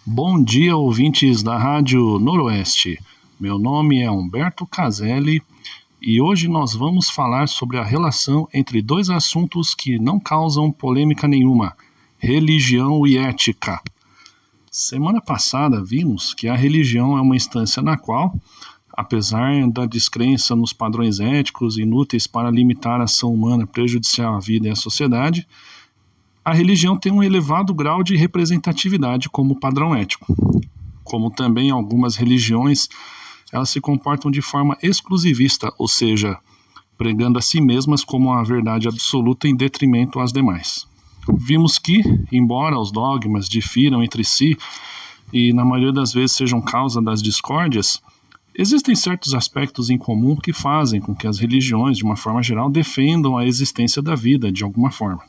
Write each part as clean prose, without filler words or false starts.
Bom dia, ouvintes da Rádio Noroeste. Meu nome é Humberto Caselli e hoje nós vamos falar sobre a relação entre dois assuntos que não causam polêmica nenhuma: religião e ética. Semana passada vimos que a religião é uma instância na qual, apesar da descrença nos padrões éticos inúteis para limitar a ação humana prejudicial à vida e à sociedade, a religião tem um elevado grau de representatividade como padrão ético. Como também algumas religiões, elas se comportam de forma exclusivista, ou seja, pregando a si mesmas como a verdade absoluta em detrimento às demais. Vimos que, embora os dogmas difiram entre si e na maioria das vezes sejam causa das discórdias, existem certos aspectos em comum que fazem com que as religiões, de uma forma geral, defendam a existência da vida de alguma forma.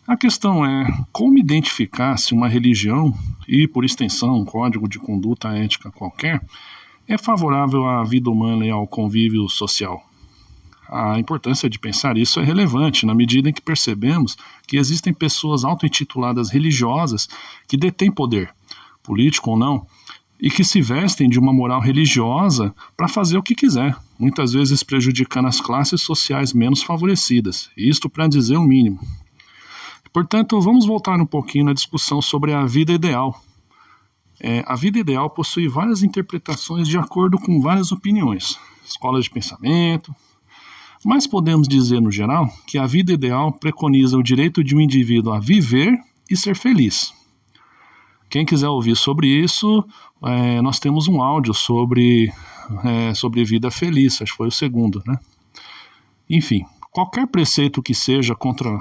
A questão é como identificar se uma religião, e por extensão um código de conduta ética qualquer, é favorável à vida humana e ao convívio social. A importância de pensar isso é relevante na medida em que percebemos que existem pessoas auto-intituladas religiosas que detêm poder, político ou não, e que se vestem de uma moral religiosa para fazer o que quiser, muitas vezes prejudicando as classes sociais menos favorecidas, isto para dizer o mínimo. Portanto, vamos voltar um pouquinho na discussão sobre a vida ideal. A vida ideal possui várias interpretações de acordo com várias opiniões, escolas de pensamento, mas podemos dizer, no geral, que a vida ideal preconiza o direito de um indivíduo a viver e ser feliz. Quem quiser ouvir sobre isso, nós temos um áudio sobre vida feliz, acho que foi o segundo, né? Enfim, qualquer preceito que seja contra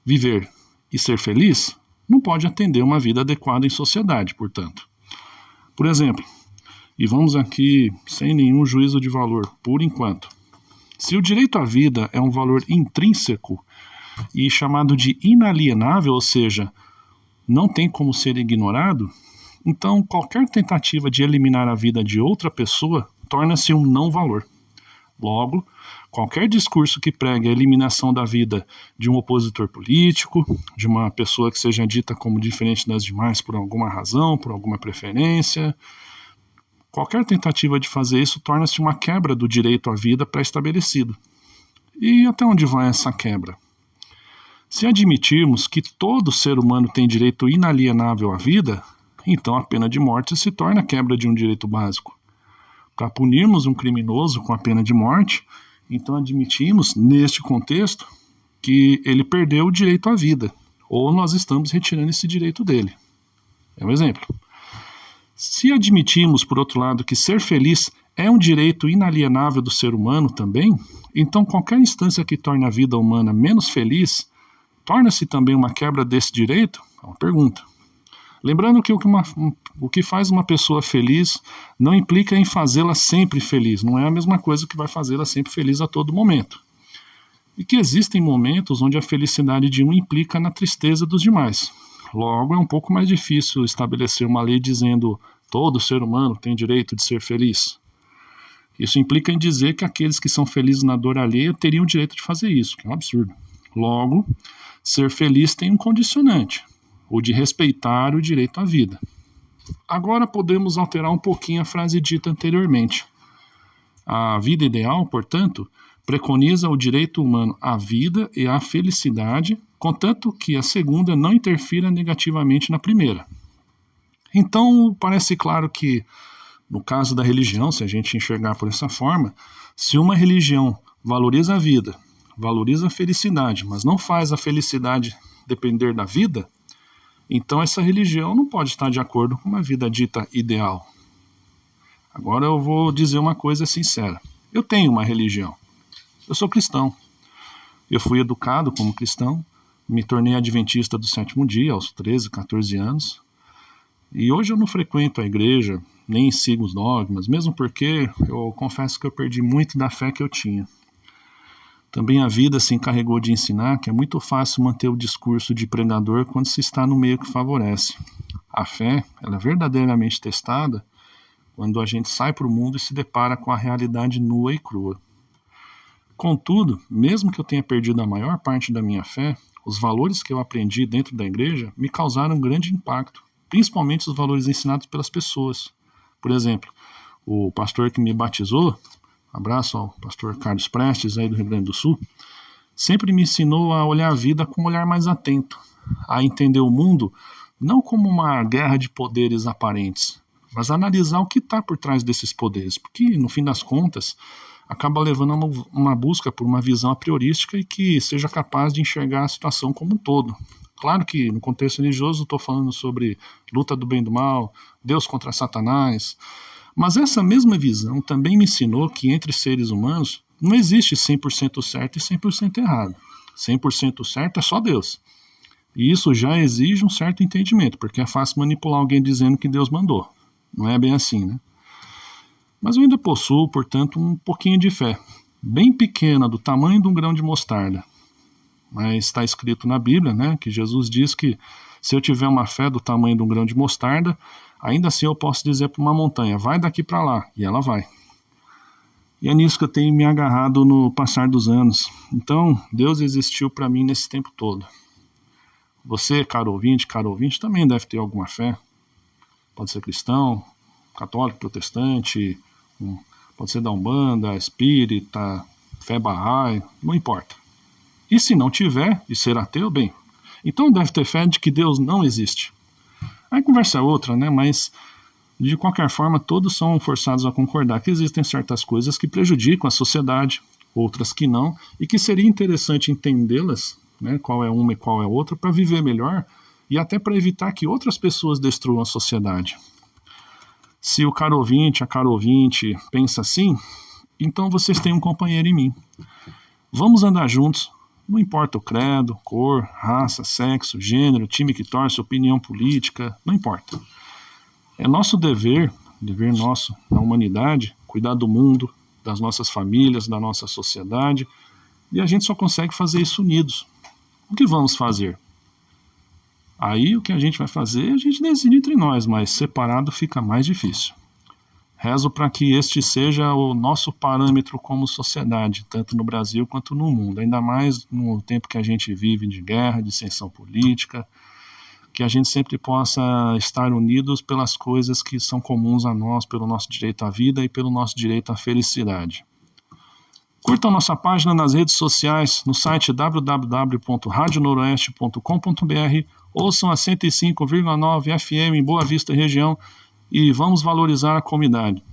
viver e ser feliz, não pode atender uma vida adequada em sociedade, portanto. Por exemplo, e vamos aqui sem nenhum juízo de valor, por enquanto, se o direito à vida é um valor intrínseco e chamado de inalienável, ou seja, não tem como ser ignorado, então qualquer tentativa de eliminar a vida de outra pessoa torna-se um não valor. Logo, qualquer discurso que pregue a eliminação da vida de um opositor político, de uma pessoa que seja dita como diferente das demais por alguma razão, por alguma preferência, qualquer tentativa de fazer isso torna-se uma quebra do direito à vida pré-estabelecido. E até onde vai essa quebra? Se admitirmos que todo ser humano tem direito inalienável à vida, então a pena de morte se torna a quebra de um direito básico. Para punirmos um criminoso com a pena de morte, então admitimos, neste contexto, que ele perdeu o direito à vida, ou nós estamos retirando esse direito dele. É um exemplo. Se admitimos, por outro lado, que ser feliz é um direito inalienável do ser humano também, então qualquer instância que torne a vida humana menos feliz, torna-se também uma quebra desse direito? É uma pergunta. Lembrando que o que faz uma pessoa feliz não implica em fazê-la sempre feliz, não é a mesma coisa que vai fazê-la sempre feliz a todo momento. E que existem momentos onde a felicidade de um implica na tristeza dos demais. Logo, é um pouco mais difícil estabelecer uma lei dizendo todo ser humano tem direito de ser feliz. Isso implica em dizer que aqueles que são felizes na dor alheia teriam o direito de fazer isso, que é um absurdo. Logo, ser feliz tem um condicionante, o de respeitar o direito à vida. Agora podemos alterar um pouquinho a frase dita anteriormente. A vida ideal, portanto, preconiza o direito humano à vida e à felicidade, contanto que a segunda não interfira negativamente na primeira. Então, parece claro que, no caso da religião, se a gente enxergar por essa forma, se uma religião valoriza a vida, valoriza a felicidade, mas não faz a felicidade depender da vida, então essa religião não pode estar de acordo com uma vida dita ideal. Agora eu vou dizer uma coisa sincera. Eu tenho uma religião. Eu sou cristão. Eu fui educado como cristão, me tornei adventista do sétimo dia aos 13, 14 anos. E hoje eu não frequento a igreja, nem sigo os dogmas, mesmo porque eu confesso que eu perdi muito da fé que eu tinha. Também a vida se encarregou de ensinar que é muito fácil manter o discurso de pregador quando se está no meio que favorece. A fé, ela é verdadeiramente testada quando a gente sai para o mundo e se depara com a realidade nua e crua. Contudo, mesmo que eu tenha perdido a maior parte da minha fé, os valores que eu aprendi dentro da igreja me causaram um grande impacto principalmente os valores ensinados pelas pessoas. Por exemplo, o pastor que me batizou, abraço ao pastor Carlos Prestes, aí do Rio Grande do Sul, sempre me ensinou a olhar a vida com um olhar mais atento, a entender o mundo não como uma guerra de poderes aparentes, mas a analisar o que está por trás desses poderes, porque, no fim das contas, acaba levando a uma busca por uma visão a priorística e que seja capaz de enxergar a situação como um todo. Claro que, no contexto religioso, estou falando sobre luta do bem e do mal, Deus contra Satanás, mas essa mesma visão também me ensinou que entre seres humanos não existe 100% certo e 100% errado. 100% certo é só Deus. E isso já exige um certo entendimento, porque é fácil manipular alguém dizendo que Deus mandou. Não é bem assim, né? Mas eu ainda possuo, portanto, um pouquinho de fé, bem pequena, do tamanho de um grão de mostarda. Mas está escrito na Bíblia, né, que Jesus diz que se eu tiver uma fé do tamanho de um grão de mostarda, ainda assim eu posso dizer para uma montanha, vai daqui para lá, e ela vai. E é nisso que eu tenho me agarrado no passar dos anos. Então, Deus existiu para mim nesse tempo todo. Você, caro ouvinte, também deve ter alguma fé. Pode ser cristão, católico, protestante, pode ser da Umbanda, espírita, fé Bahá'í, não importa. E se não tiver, e ser ateu, bem, então deve ter fé de que Deus não existe. Aí a conversa é outra, né? Mas, de qualquer forma, todos são forçados a concordar que existem certas coisas que prejudicam a sociedade, outras que não, e que seria interessante entendê-las, né? Qual é uma e qual é outra, para viver melhor e até para evitar que outras pessoas destruam a sociedade. Se o caro ouvinte, a caro ouvinte pensa assim, então vocês têm um companheiro em mim. Vamos andar juntos, não importa o credo, cor, raça, sexo, gênero, time que torce, opinião política, não importa. É nosso dever nosso na humanidade, cuidar do mundo, das nossas famílias, da nossa sociedade, e a gente só consegue fazer isso unidos. O que vamos fazer? Aí o que a gente vai fazer, a gente decide entre nós, mas separado fica mais difícil. Rezo para que este seja o nosso parâmetro como sociedade, tanto no Brasil quanto no mundo, ainda mais no tempo que a gente vive de guerra, de dissensão política, que a gente sempre possa estar unidos pelas coisas que são comuns a nós, pelo nosso direito à vida e pelo nosso direito à felicidade. Curtam nossa página nas redes sociais, no site www.radionoroeste.com.br, ouçam a 105,9 FM em Boa Vista região e vamos valorizar a comunidade.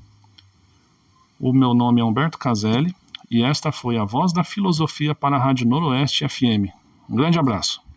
O meu nome é Humberto Caselli e esta foi a Voz da Filosofia para a Rádio Noroeste FM. Um grande abraço.